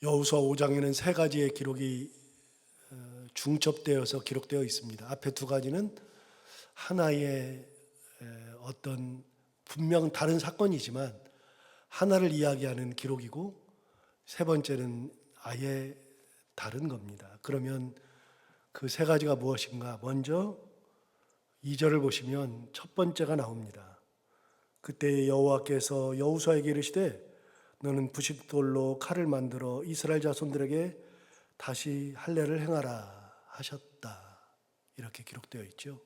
여호수아 5장에는 세 가지의 기록이 중첩되어서 기록되어 있습니다. 앞에 두 가지는 하나의 어떤 분명 다른 사건이지만 하나를 이야기하는 기록이고, 세 번째는 아예 다른 겁니다. 그러면 그 세 가지가 무엇인가? 먼저 2절을 보시면 첫 번째가 나옵니다. 그때 여호와께서 여호수아에게 이르시되 너는 부싯돌로 칼을 만들어 이스라엘 자손들에게 다시 할례를 행하라 하셨다. 이렇게 기록되어 있죠.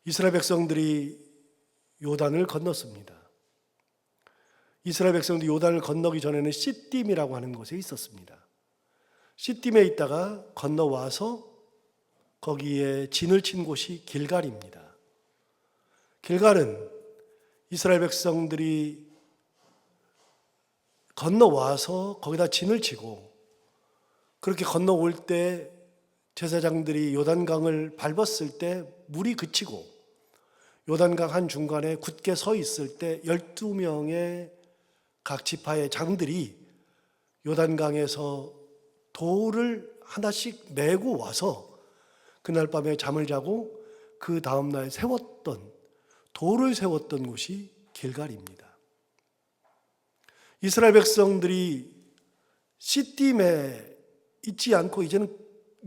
이스라엘 백성들이 요단을 건넜습니다. 이스라엘 백성들이 요단을 건너기 전에는 시딤이라고 하는 곳에 있었습니다. 시딤에 있다가 건너와서 거기에 진을 친 곳이 길갈입니다. 길갈은 이스라엘 백성들이 건너와서 거기다 진을 치고, 그렇게 건너올 때 제사장들이 요단강을 밟았을 때 물이 그치고 요단강 한 중간에 굳게 서 있을 때 12명의 각 지파의 장들이 요단강에서 돌을 하나씩 메고 와서 그날 밤에 잠을 자고 그 다음날 돌을 세웠던 곳이 길갈입니다. 이스라엘 백성들이 시딤에 있지 않고 이제는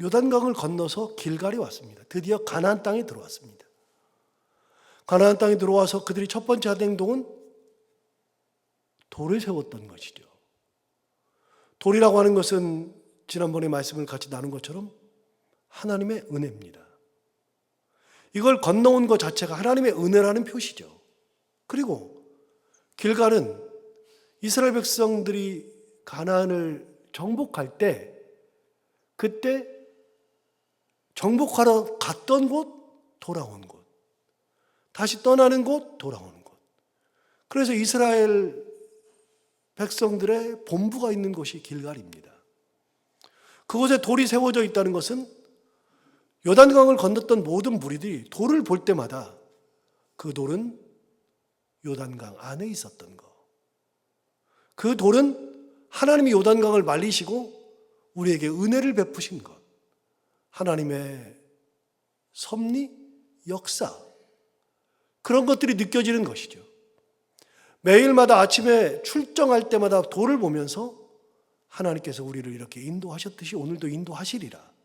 요단강을 건너서 길갈이 왔습니다. 드디어 가나안 땅에 들어왔습니다. 가나안 땅에 들어와서 그들이 첫 번째 한 행동은 돌을 세웠던 것이죠. 돌이라고 하는 것은 지난번에 말씀을 같이 나눈 것처럼 하나님의 은혜입니다. 이걸 건너온 것 자체가 하나님의 은혜라는 표시죠. 그리고 길갈은 이스라엘 백성들이 가나안을 정복할 때, 그때 정복하러 갔던 곳, 돌아온 곳, 다시 떠나는 곳, 돌아오는 곳. 그래서 이스라엘 백성들의 본부가 있는 곳이 길갈입니다. 그곳에 돌이 세워져 있다는 것은 요단강을 건넜던 모든 무리들이 돌을 볼 때마다 그 돌은 요단강 안에 있었던 것. 그 돌은 하나님이 요단강을 말리시고 우리에게 은혜를 베푸신 것, 하나님의 섭리, 역사, 그런 것들이 느껴지는 것이죠. 매일마다 아침에 출정할 때마다 돌을 보면서 하나님께서 우리를 이렇게 인도하셨듯이 오늘도 인도하시리라.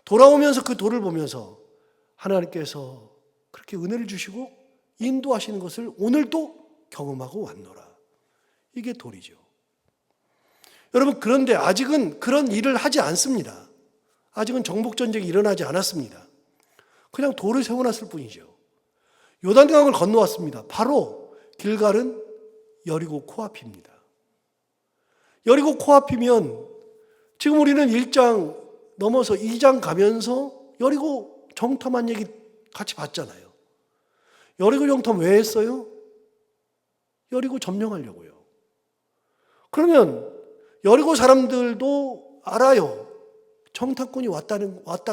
돌아오면서 그 돌을 보면서 하나님께서 그렇게 은혜를 주시고 인도하시는 것을 오늘도 경험하고 왔노라. 이게 돌이죠. 여러분, 그런데 아직은 그런 일을 하지 않습니다. 아직은 정복전쟁이 일어나지 않았습니다. 그냥 돌을 세워놨을 뿐이죠. 요단강을 건너왔습니다. 바로 길갈은 여리고 코앞입니다. 여리고 코앞이면 지금 우리는 1장 넘어서 2장 가면서 여리고 정탐한 얘기 같이 봤잖아요. 여리고 정탐 왜 했어요? 여리고 점령하려고요. 그러면 여리고 사람들도 알아요. 정탐꾼이 왔다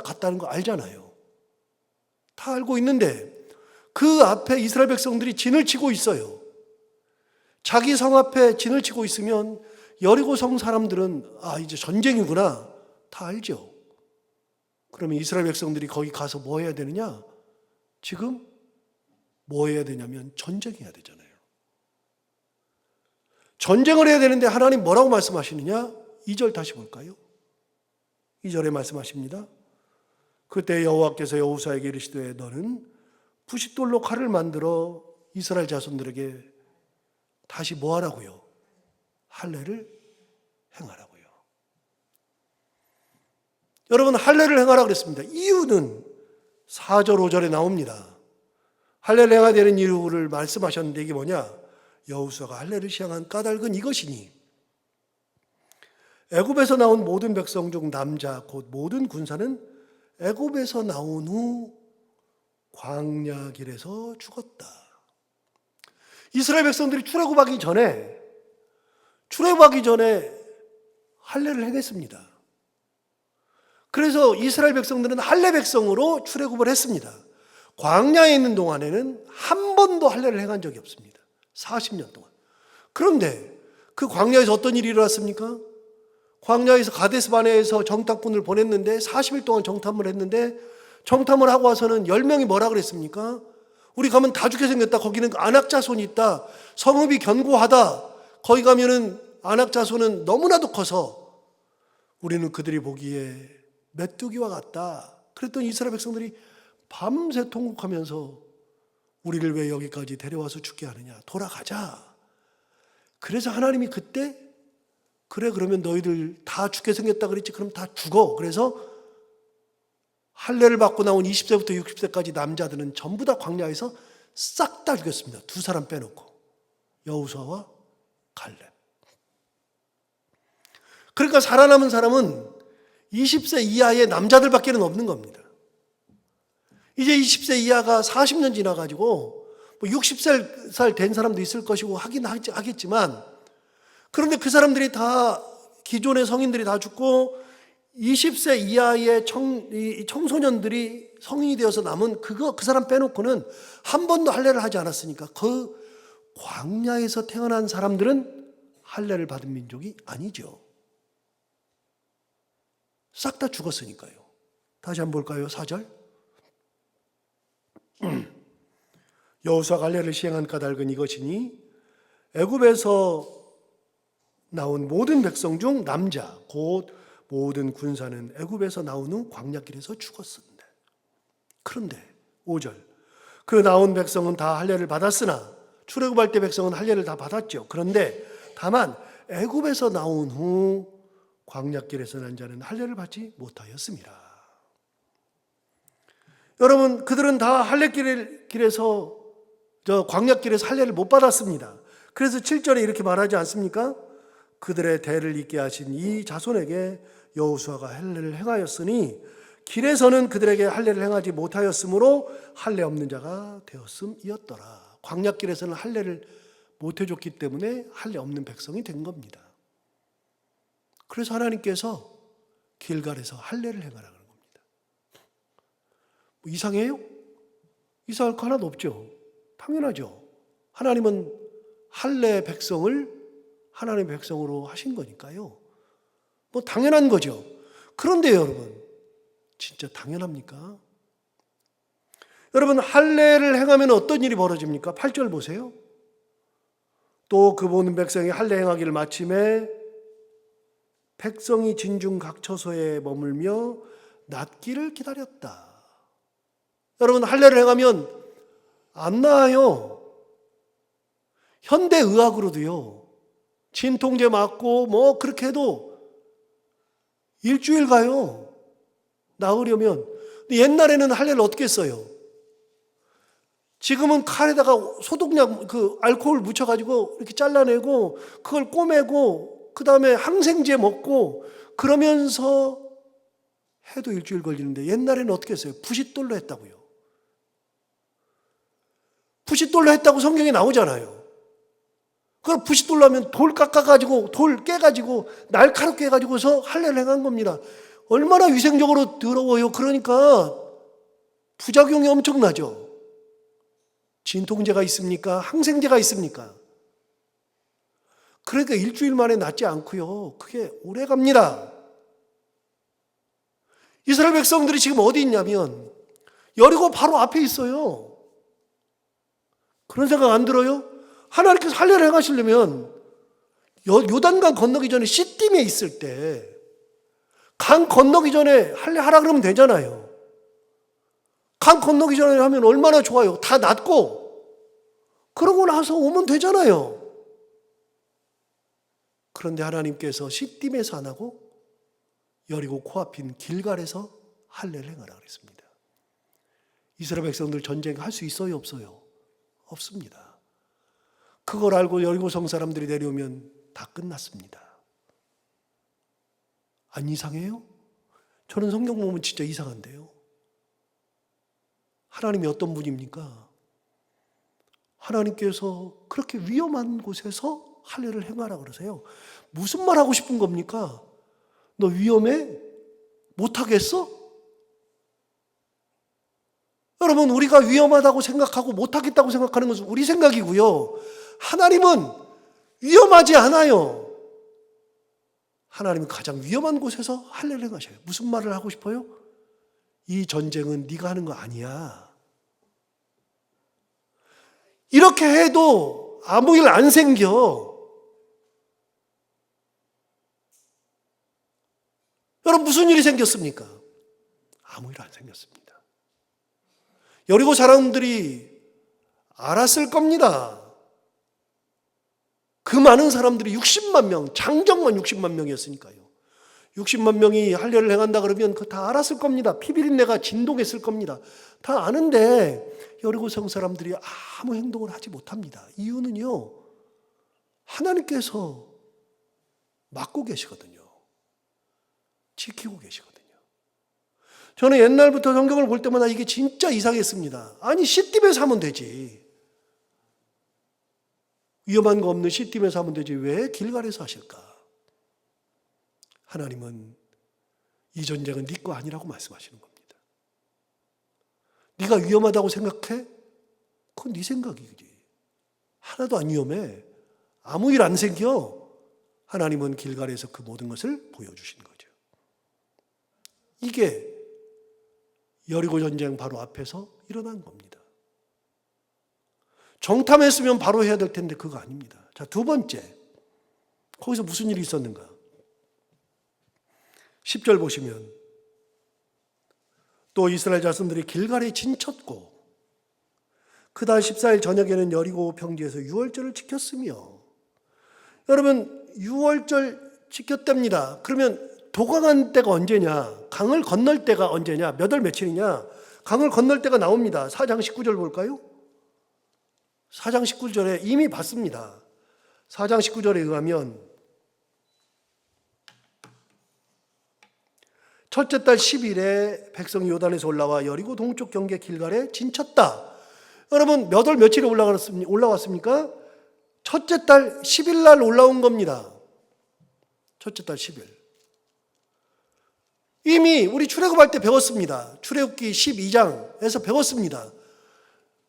갔다는 거 알잖아요. 다 알고 있는데 그 앞에 이스라엘 백성들이 진을 치고 있어요. 자기 성 앞에 진을 치고 있으면 여리고 성 사람들은 이제 전쟁이구나 다 알죠. 그러면 이스라엘 백성들이 거기 가서 뭐 해야 되느냐? 지금 뭐 해야 되냐면 전쟁해야 되잖아요. 전쟁을 해야 되는데 하나님 뭐라고 말씀하시느냐? 2절 다시 볼까요? 2절에 말씀하십니다. 그때 여호와께서 여호수아에게 이르시되 너는 부싯돌로 칼을 만들어 이스라엘 자손들에게 다시 뭐 하라고요? 할례를 행하라고요. 여러분, 할례를 행하라 그랬습니다. 이유는 4절 5절에 나옵니다. 할례를 행해야 되는 이유를 말씀하셨는데 이게 뭐냐? 여호수아가 할례를 시행한 까닭은 이것이니 애굽에서 나온 모든 백성 중 남자 곧 모든 군사는 애굽에서 나온 후 광야길에서 죽었다. 이스라엘 백성들이 출애굽하기 전에 할례를 행했습니다. 그래서 이스라엘 백성들은 할례 백성으로 출애굽을 했습니다. 광야에 있는 동안에는 한 번도 할례를 행한 적이 없습니다. 40년 동안. 그런데 그 광야에서 어떤 일이 일어났습니까? 광야에서 가데스 바네에서 정탐꾼을 보냈는데 40일 동안 정탐을 했는데 정탐을 하고 와서는 10명이 뭐라 그랬습니까? 우리 가면 다 죽게 생겼다. 거기는 안악자손이 있다. 성읍이 견고하다. 거기 가면은 안악자손은 너무나도 커서 우리는 그들이 보기에 메뚜기와 같다. 그랬더니 이스라엘 백성들이 밤새 통곡하면서 우리를 왜 여기까지 데려와서 죽게 하느냐. 돌아가자. 그래서 하나님이 그때 그래 그러면 너희들 다 죽게 생겼다 그랬지. 그럼 다 죽어. 그래서 할례를 받고 나온 20세부터 60세까지 남자들은 전부 다 광야에서 싹 다 죽였습니다. 두 사람 빼놓고. 여호수아와 갈렙. 그러니까 살아남은 사람은 20세 이하의 남자들밖에는 없는 겁니다. 이제 20세 이하가 40년 지나가지고 뭐 60살 된 사람도 있을 것이고 하긴 하겠지만 그런데 그 사람들이 다 기존의 성인들이 다 죽고 20세 이하의 청소년들이 성인이 되어서 남은 그 사람 빼놓고는 한 번도 할례를 하지 않았으니까 그 광야에서 태어난 사람들은 할례를 받은 민족이 아니죠. 싹 다 죽었으니까요. 다시 한번 볼까요? 4절. 여호수아가 할례를 시행한 까닭은 이것이니 애굽에서 나온 모든 백성 중 남자 곧 모든 군사는 애굽에서 나온 후 광야길에서 죽었습니다. 그런데 5절. 그 나온 백성은 다 할례를 받았으나 출애굽할 때 백성은 할례를 다 받았죠. 그런데 다만 애굽에서 나온 후 광야길에서 난 자는 할례를 받지 못하였습니다. 여러분, 그들은 다 할례길에서 광야길에서 할례를 못 받았습니다. 그래서 7절에 이렇게 말하지 않습니까? 그들의 대를 잇게 하신 이 자손에게 여호수아가 할례를 행하였으니 길에서는 그들에게 할례를 행하지 못하였으므로 할례 없는 자가 되었음이었더라. 광야길에서는 할례를 못 해줬기 때문에 할례 없는 백성이 된 겁니다. 그래서 하나님께서 길갈에서 할례를 행하라는 겁니다. 뭐 이상해요? 이상할 거 하나도 없죠. 당연하죠. 하나님은 할례 백성을 하나님의 백성으로 하신 거니까요. 뭐 당연한 거죠. 그런데 여러분, 진짜 당연합니까? 여러분, 할례를 행하면 어떤 일이 벌어집니까? 8절 보세요. 또 그 모든 백성이 할례 행하기를 마침에 백성이 진중 각 처소에 머물며 낫기를 기다렸다. 여러분, 할례를 행하면 안 나아요. 현대의학으로도요. 진통제 맞고 뭐 그렇게 해도 일주일 가요. 나으려면. 근데 옛날에는 할례를 어떻게 했어요? 지금은 칼에다가 소독약 알코올 묻혀가지고 이렇게 잘라내고 그걸 꼬매고 그 다음에 항생제 먹고 그러면서 해도 일주일 걸리는데 옛날에는 어떻게 했어요? 부싯돌로 했다고요. 부싯돌로 했다고 성경에 나오잖아요. 그걸 부싯돌로 하면 돌 깎아가지고 돌 깨가지고 날카롭게 해가지고서 할례를 행한 겁니다. 얼마나 위생적으로 더러워요. 그러니까 부작용이 엄청나죠. 진통제가 있습니까? 항생제가 있습니까? 그러니까 일주일 만에 낫지 않고요. 그게 오래 갑니다. 이스라엘 백성들이 지금 어디 있냐면 여리고 바로 앞에 있어요. 그런 생각 안 들어요? 하나님께서 할례를 행하시려면 요단강 건너기 전에 시딤에 있을 때 강 건너기 전에 할례 하라 그러면 되잖아요. 강 건너기 전에 하면 얼마나 좋아요. 다 낫고 그러고 나서 오면 되잖아요. 그런데 하나님께서 시딤에서 안 하고 여리고 코앞인 길갈에서 할례를 행하라 그랬습니다. 이스라엘 백성들 전쟁할 수 있어요? 없어요? 없습니다. 그걸 알고 여리고성 사람들이 내려오면 다 끝났습니다. 안 이상해요? 저는 성경 보면 진짜 이상한데요. 하나님이 어떤 분입니까? 하나님께서 그렇게 위험한 곳에서 할례를 행하라 그러세요. 무슨 말 하고 싶은 겁니까? 너 위험해? 못하겠어? 여러분, 우리가 위험하다고 생각하고 못하겠다고 생각하는 것은 우리 생각이고요. 하나님은 위험하지 않아요. 하나님은 가장 위험한 곳에서 할례를 행하셔요. 무슨 말을 하고 싶어요? 이 전쟁은 네가 하는 거 아니야. 이렇게 해도 아무 일 안 생겨. 여러분 무슨 일이 생겼습니까? 아무 일 안 생겼습니다. 여리고 사람들이 알았을 겁니다. 그 많은 사람들이 60만 명, 장정만 60만 명이었으니까요. 60만 명이 할례를 행한다 그러면 그거 다 알았을 겁니다. 피비린내가 진동했을 겁니다. 다 아는데 여리고 성 사람들이 아무 행동을 하지 못합니다. 이유는요, 하나님께서 막고 계시거든요. 지키고 계시거든요. 저는 옛날부터 성경을 볼 때마다 이게 진짜 이상했습니다. 아니 시딤에서 하면 되지. 위험한 거 없는 시딤에서 하면 되지. 왜 길갈에서 하실까? 하나님은 이 전쟁은 네 거 아니라고 말씀하시는 겁니다. 네가 위험하다고 생각해? 그건 네 생각이지. 하나도 안 위험해. 아무 일 안 생겨. 하나님은 길갈에서 그 모든 것을 보여주신 거죠. 이게 여리고 전쟁 바로 앞에서 일어난 겁니다. 정탐했으면 바로 해야 될 텐데 그거 아닙니다. 자, 두 번째. 거기서 무슨 일이 있었는가? 10절 보시면 또 이스라엘 자손들이 길갈에 진쳤고 그달 14일 저녁에는 여리고 평지에서 유월절을 지켰으며, 여러분 유월절 지켰답니다. 그러면 도강한 때가 언제냐? 강을 건널 때가 언제냐? 몇 월 며칠이냐? 강을 건널 때가 나옵니다. 4장 19절 볼까요? 4장 19절에 이미 봤습니다. 4장 19절에 의하면 첫째 달 10일에 백성이 요단에서 올라와 여리고 동쪽 경계 길갈에 진쳤다. 여러분 몇 월 며칠에 올라왔습니까? 첫째 달 10일 날 올라온 겁니다. 첫째 달 10일. 이미 우리 출애굽할 때 배웠습니다. 출애굽기 12장에서 배웠습니다.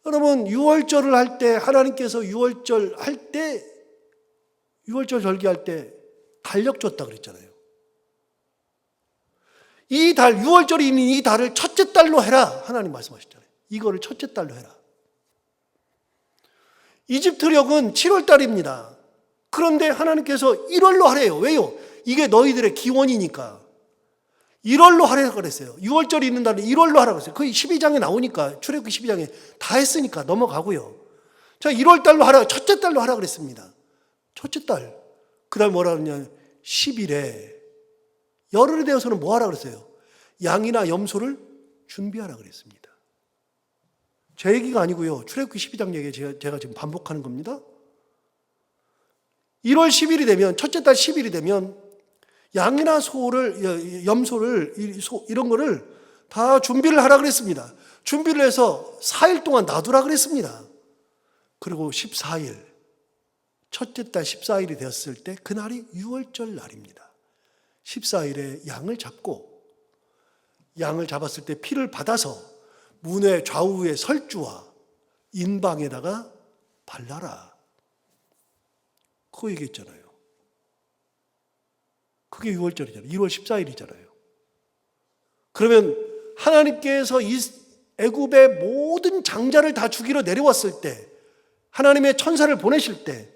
여러분 유월절을 할 때 하나님께서 유월절 절기할 때 달력 줬다 그랬잖아요. 이 달, 유월절이 있는 이 달을 첫째 달로 해라. 하나님 말씀하셨잖아요. 이거를 첫째 달로 해라. 이집트력은 7월 달입니다. 그런데 하나님께서 1월로 하래요. 왜요? 이게 너희들의 기원이니까. 1월로 하라고 그랬어요. 6월절이 있는 날은 1월로 하라고 했어요. 거의 12장에 나오니까, 출애굽기 12장에 다 했으니까 넘어가고요. 자, 1월 달로 하라, 첫째 달로 하라 그랬습니다. 첫째 달. 그 다음 뭐라 그러냐, 10일에 열흘이 되어서는 뭐 하라 그랬어요? 양이나 염소를 준비하라 그랬습니다. 제 얘기가 아니고요. 출애굽기 12장 얘기 제가 지금 반복하는 겁니다. 1월 10일이 되면, 첫째 달 10일이 되면 양이나 소를, 염소를, 이런 거를 다 준비를 하라 그랬습니다. 준비를 해서 4일 동안 놔두라 그랬습니다. 그리고 14일, 첫째 달 14일이 되었을 때 그날이 유월절 날입니다. 14일에 양을 잡고, 양을 잡았을 때 피를 받아서 문의 좌우의 설주와 인방에다가 발라라. 그거 얘기했잖아요. 그게 6월절이잖아요. 1월 14일이잖아요. 그러면 하나님께서 이 애굽의 모든 장자를 다 죽이러 내려왔을 때, 하나님의 천사를 보내실 때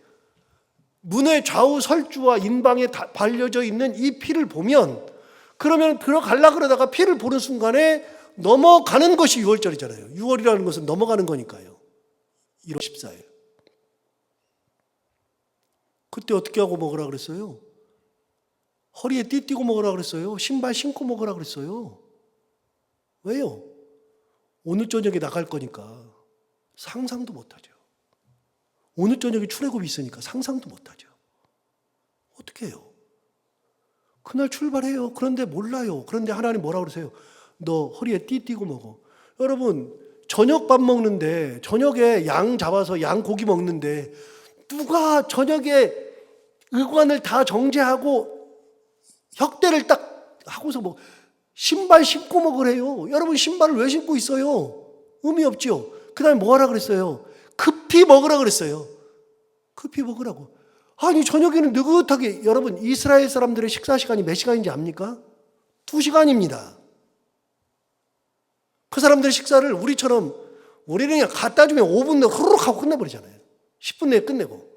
문의 좌우 설주와 인방에 발려져 있는 이 피를 보면, 그러면 들어가려고 그러다가 피를 보는 순간에 넘어가는 것이 6월절이잖아요. 6월이라는 것은 넘어가는 거니까요. 1월 14일. 그때 어떻게 하고 먹으라 그랬어요? 허리에 띠띠고 먹으라 그랬어요. 신발 신고 먹으라 그랬어요. 왜요? 오늘 저녁에 나갈 거니까 상상도 못하죠. 오늘 저녁에 출애굽이 있으니까 상상도 못하죠. 어떻게 해요? 그날 출발해요. 그런데 몰라요. 그런데 하나님 뭐라 그러세요? 너 허리에 띠띠고 먹어. 여러분 저녁 밥 먹는데, 저녁에 양 잡아서 양 고기 먹는데 누가 저녁에 의관을 다 정제하고 혁대를 딱 하고서 뭐 신발 신고 먹으래요. 여러분 신발을 왜 신고 있어요? 의미 없죠. 그 다음에 뭐 하라 그랬어요? 급히 먹으라 그랬어요. 급히 먹으라고. 아니 저녁에는 느긋하게, 여러분 이스라엘 사람들의 식사 시간이 몇 시간인지 압니까? 2시간입니다. 그 사람들의 식사를 우리처럼, 우리는 그냥 갖다 주면 5분 내에 후루룩 하고 끝내버리잖아요. 10분 내에 끝내고.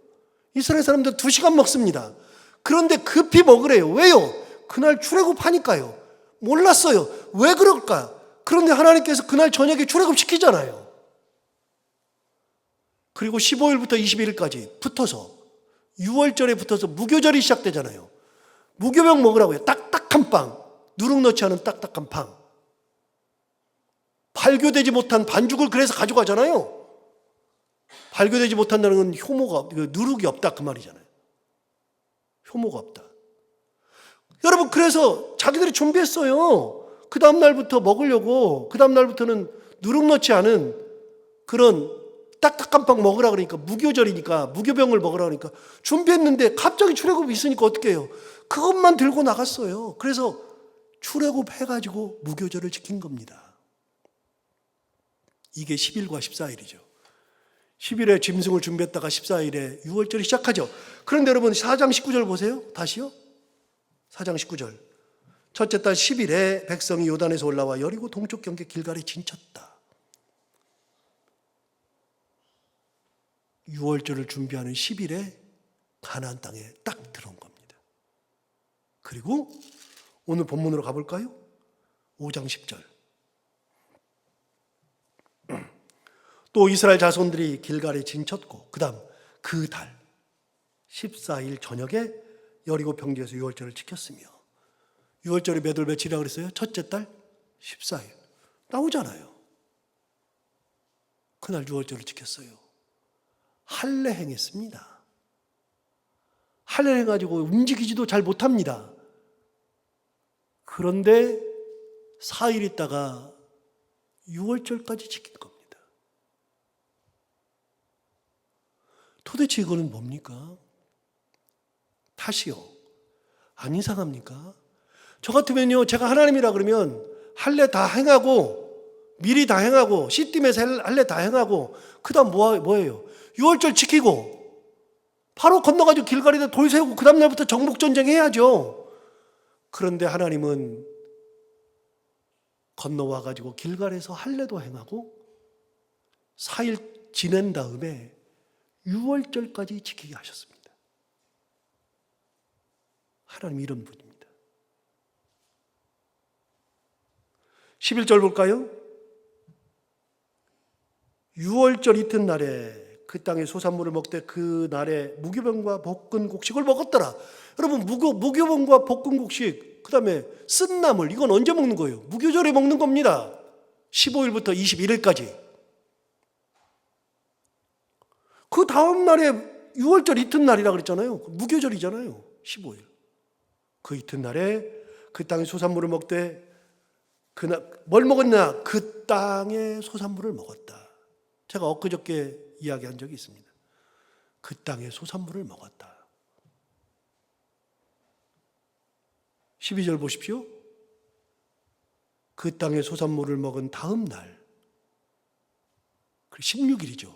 이스라엘 사람들 2시간 먹습니다. 그런데 급히 먹으래요. 왜요? 그날 출애굽하니까요. 몰랐어요. 왜 그럴까? 그런데 하나님께서 그날 저녁에 출애굽 시키잖아요. 그리고 15일부터 21일까지 붙어서, 6월절에 붙어서 무교절이 시작되잖아요. 무교병 먹으라고요. 딱딱한 빵, 누룩 넣지 않은 딱딱한 빵. 발교되지 못한 반죽을 그래서 가져가잖아요. 발교되지 못한다는 건 효모가, 누룩이 없다 그 말이잖아요. 효모가 없다. 여러분, 그래서 자기들이 준비했어요. 그 다음 날부터 먹으려고. 그 다음 날부터는 누룩 넣지 않은 그런 딱딱한 빵 먹으라 그러니까, 무교절이니까, 무교병을 먹으라 그러니까 준비했는데 갑자기 출애굽이 있으니까 어떻게 해요? 그것만 들고 나갔어요. 그래서 출애굽 해가지고 무교절을 지킨 겁니다. 이게 10일과 14일이죠. 10일에 짐승을 준비했다가 14일에 6월절이 시작하죠. 그런데 여러분 4장 19절 보세요. 다시요. 4장 19절. 첫째 달 10일에 백성이 요단에서 올라와 여리고 동쪽 경계 길갈에 진쳤다. 6월절을 준비하는 10일에 가나안 땅에 딱 들어온 겁니다. 그리고 오늘 본문으로 가볼까요? 5장 10절. 또 이스라엘 자손들이 길갈에 진쳤고 그 다음 그 달 14일 저녁에 여리고 평지에서 6월절을 지켰으며, 6월절이 몇 월 며칠이라고 그랬어요? 첫째 달 14일 나오잖아요. 그날 6월절을 지켰어요. 할례 행했습니다. 할례 해가지고 움직이지도 잘 못합니다. 그런데 4일 있다가 6월절까지 지킨 겁니다. 도대체 이거는 뭡니까? 탓이요? 안 이상합니까? 저 같으면요, 제가 하나님이라 그러면 할례 다 행하고, 미리 다 행하고, 시딤에서 할례 다 행하고, 그 다음 뭐예요? 6월절 지키고 바로 건너가지고 길갈에다 돌 세우고 그 다음 날부터 정복전쟁 해야죠. 그런데 하나님은 건너와가지고 길갈에서 할례도 행하고 4일 지낸 다음에 6월절까지 지키게 하셨습니다. 하나님 이런 분입니다. 11절 볼까요? 6월절 이튿날에 그 땅의 소산물을 먹되 그 날에 무교병과 볶은 곡식을 먹었더라. 여러분, 무교병과 볶은 곡식, 그 다음에 쓴 나물, 이건 언제 먹는 거예요? 무교절에 먹는 겁니다. 15일부터 21일까지. 그 다음 날에 6월절 이튿날이라 그랬잖아요. 무교절이잖아요. 15일. 그 이튿날에 그 땅의 소산물을 먹되 그날 뭘 먹었냐? 그 땅의 소산물을 먹었다. 제가 엊그저께 이야기한 적이 있습니다. 그 땅의 소산물을 먹었다. 12절 보십시오. 그 땅의 소산물을 먹은 다음 날, 16일이죠.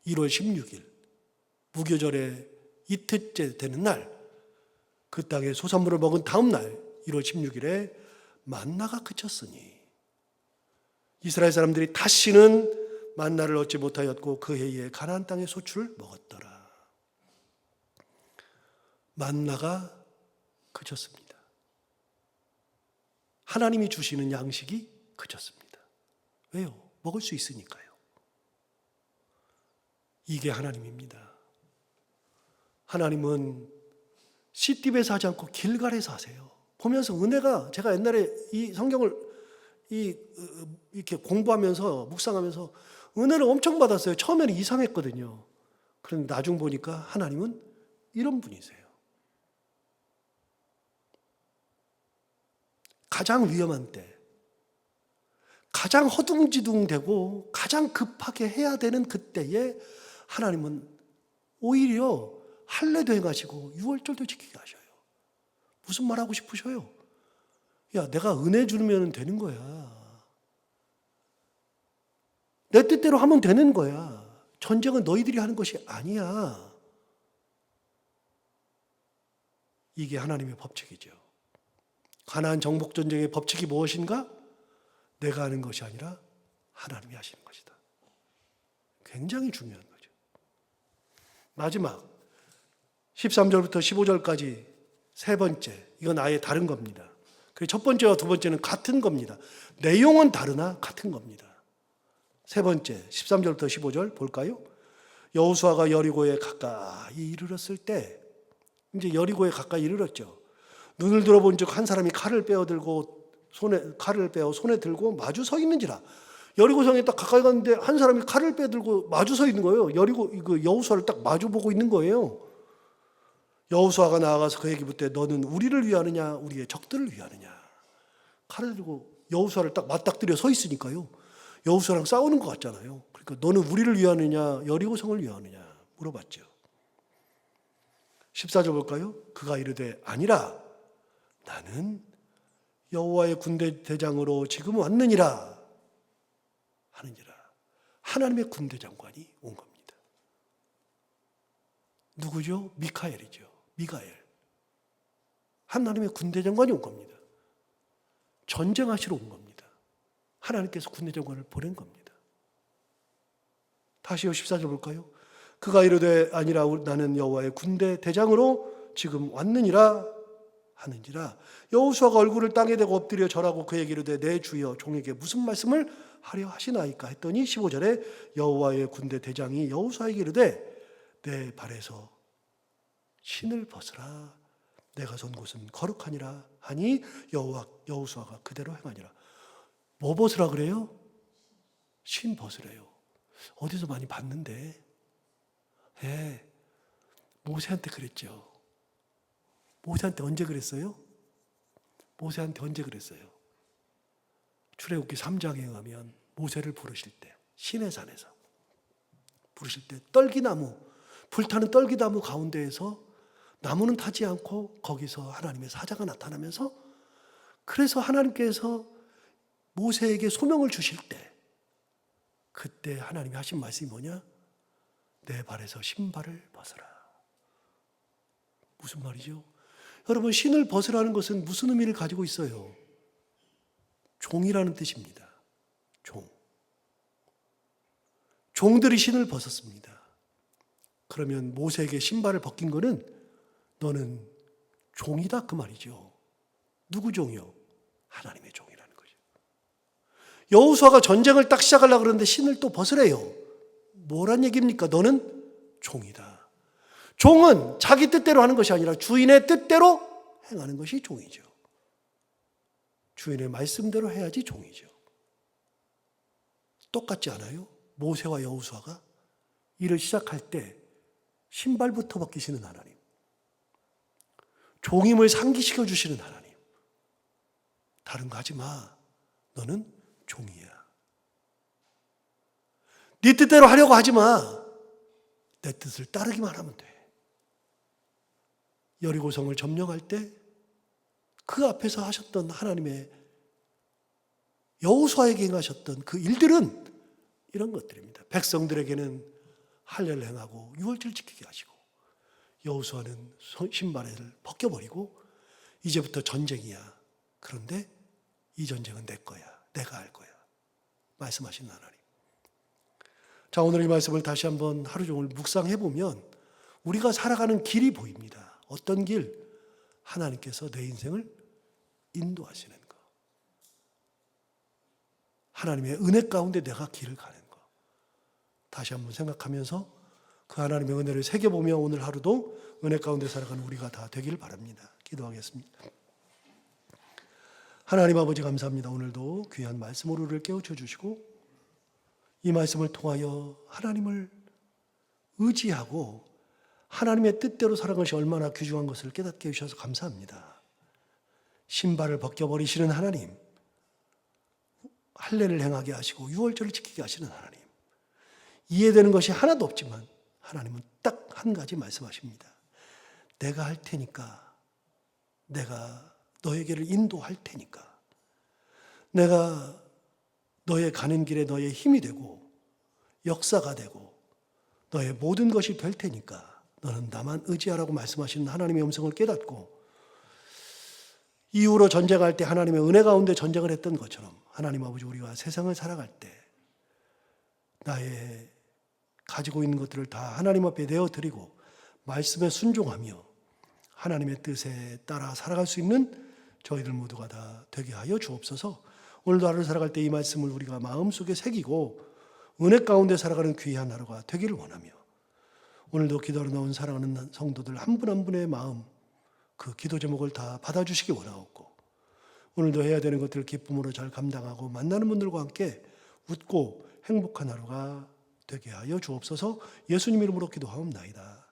1월 16일 무교절의 이틀째 되는 날, 그 땅의 소산물을 먹은 다음 날 1월 16일에 만나가 그쳤으니 이스라엘 사람들이 다시는 만나를 얻지 못하였고 그 해에 가나안 땅의 소출을 먹었더라. 만나가 그쳤습니다. 하나님이 주시는 양식이 그쳤습니다. 왜요? 먹을 수 있으니까요. 이게 하나님입니다. 하나님은 시딤에서 하지 않고 길갈에서 하세요. 보면서 은혜가, 제가 옛날에 이 성경을 이렇게 공부하면서 묵상하면서 은혜를 엄청 받았어요. 처음에는 이상했거든요. 그런데 나중 보니까 하나님은 이런 분이세요. 가장 위험한 때, 가장 허둥지둥되고 가장 급하게 해야 되는 그때에 하나님은 오히려 할례도 행하시고 6월절도 지키게 하셔요. 무슨 말 하고 싶으셔요? 야, 내가 은혜 주면 되는 거야. 내 뜻대로 하면 되는 거야. 전쟁은 너희들이 하는 것이 아니야. 이게 하나님의 법칙이죠. 가나안 정복 전쟁의 법칙이 무엇인가? 내가 하는 것이 아니라 하나님이 하시는 것이다. 굉장히 중요한 거죠. 마지막 13절부터 15절까지 세 번째, 이건 아예 다른 겁니다. 그리고 첫 번째와 두 번째는 같은 겁니다. 내용은 다르나 같은 겁니다. 세 번째 13절부터 15절 볼까요? 여호수아가 여리고에 가까이 이르렀을 때, 이제 여리고에 가까이 이르렀죠. 눈을 들어본즉 한 사람이 칼을 빼어 손에 들고 마주 서 있는지라. 여리고성에 딱 가까이 갔는데 한 사람이 칼을 빼들고 마주 서 있는 거예요. 여호수아를 딱 마주 보고 있는 거예요. 여호수아가 나아가서 그에게 묻되 너는 우리를 위하느냐 우리의 적들을 위하느냐. 칼을 들고 여호수아를 딱 맞닥뜨려 서 있으니까요. 여호수아랑 싸우는 것 같잖아요. 그러니까 너는 우리를 위하느냐 여리고성을 위하느냐 물어봤죠. 14절 볼까요? 그가 이르되 아니라 나는 여호와의 군대 대장으로 지금 왔느니라 하느니라. 하나님의 군대 장관이 온 겁니다. 누구죠? 미카엘이죠. 미가엘. 하나님의 군대 장관이 온 겁니다. 전쟁하시러 온 겁니다. 하나님께서 군대 장관을 보낸 겁니다. 다시요 14절 볼까요? 그가 이르되 아니라 나는 여호와의 군대 대장으로 지금 왔느니라 하는지라. 여호수아가 얼굴을 땅에 대고 엎드려 절하고 그에게 이르되 내 주여 종에게 무슨 말씀을 하려 하시나이까 했더니 15절에 여호와의 군대 대장이 여호수아에게 이르되 내 발에서 신을 벗으라. 내가 선 곳은 거룩하니라 하니 여호수아가 그대로 행하니라. 뭐 벗으라 그래요? 신 벗으래요. 어디서 많이 봤는데 모세한테 그랬죠. 모세한테 언제 그랬어요? 모세한테 언제 그랬어요? 출애굽기 3장에 의하면 모세를 부르실 때 시내산에서 부르실 때 떨기나무, 불타는 떨기나무 가운데에서 나무는 타지 않고 거기서 하나님의 사자가 나타나면서 그래서 하나님께서 모세에게 소명을 주실 때 그때 하나님이 하신 말씀이 뭐냐? 내 발에서 신발을 벗어라. 무슨 말이죠? 여러분 신을 벗으라는 것은 무슨 의미를 가지고 있어요? 종이라는 뜻입니다. 종들이 신을 벗었습니다. 그러면 모세에게 신발을 벗긴 거는 너는 종이다 그 말이죠. 누구 종이요? 하나님의 종이라는 거죠. 여호수아가 전쟁을 딱 시작하려고 그러는데 신을 또 벗으래요. 뭐란 얘기입니까? 너는 종이다. 종은 자기 뜻대로 하는 것이 아니라 주인의 뜻대로 행하는 것이 종이죠. 주인의 말씀대로 해야지 종이죠. 똑같지 않아요? 모세와 여호수아가 일을 시작할 때 신발부터 벗기시는 하나님, 종임을 상기시켜 주시는 하나님. 다른 거 하지 마. 너는 종이야. 네 뜻대로 하려고 하지 마. 내 뜻을 따르기만 하면 돼. 여리고성을 점령할 때 그 앞에서 하셨던 하나님의 여호수아에게 행하셨던 그 일들은 이런 것들입니다. 백성들에게는 할례를 행하고 유월절 지키게 하시고 여호수아는 신발을 벗겨버리고 이제부터 전쟁이야. 그런데 이 전쟁은 내 거야. 내가 할 거야. 말씀하신 하나님. 자, 오늘 이 말씀을 다시 한번 하루 종일 묵상해 보면 우리가 살아가는 길이 보입니다. 어떤 길? 하나님께서 내 인생을 인도하시는 것. 하나님의 은혜 가운데 내가 길을 가는 것. 다시 한번 생각하면서 그 하나님의 은혜를 새겨보며 오늘 하루도 은혜 가운데 살아가는 우리가 다 되길 바랍니다. 기도하겠습니다. 하나님 아버지 감사합니다. 오늘도 귀한 말씀으로 우리를 깨우쳐 주시고 이 말씀을 통하여 하나님을 의지하고 하나님의 뜻대로 살아가는 것이 얼마나 귀중한 것을 깨닫게 해주셔서 감사합니다. 신발을 벗겨버리시는 하나님, 할례를 행하게 하시고 유월절을 지키게 하시는 하나님, 이해되는 것이 하나도 없지만 하나님은 딱 한 가지 말씀하십니다. 내가 할 테니까, 내가 너에게를 인도할 테니까, 내가 너의 가는 길에 너의 힘이 되고 역사가 되고 너의 모든 것이 될 테니까 너는 나만 의지하라고 말씀하시는 하나님의 음성을 깨닫고 이후로 전쟁할 때 하나님의 은혜 가운데 전쟁을 했던 것처럼 하나님 아버지 우리가 세상을 살아갈 때 나의 가지고 있는 것들을 다 하나님 앞에 내어드리고 말씀에 순종하며 하나님의 뜻에 따라 살아갈 수 있는 저희들 모두가 다 되게 하여 주옵소서. 오늘도 하루를 살아갈 때 이 말씀을 우리가 마음속에 새기고 은혜 가운데 살아가는 귀한 하루가 되기를 원하며 오늘도 기도로 나온 사랑하는 성도들 한 분 한 분의 마음 그 기도 제목을 다 받아주시기 원하옵고 오늘도 해야 되는 것들을 기쁨으로 잘 감당하고 만나는 분들과 함께 웃고 행복한 하루가 되게 하여 주옵소서. 예수님 이름으로 기도하옵나이다.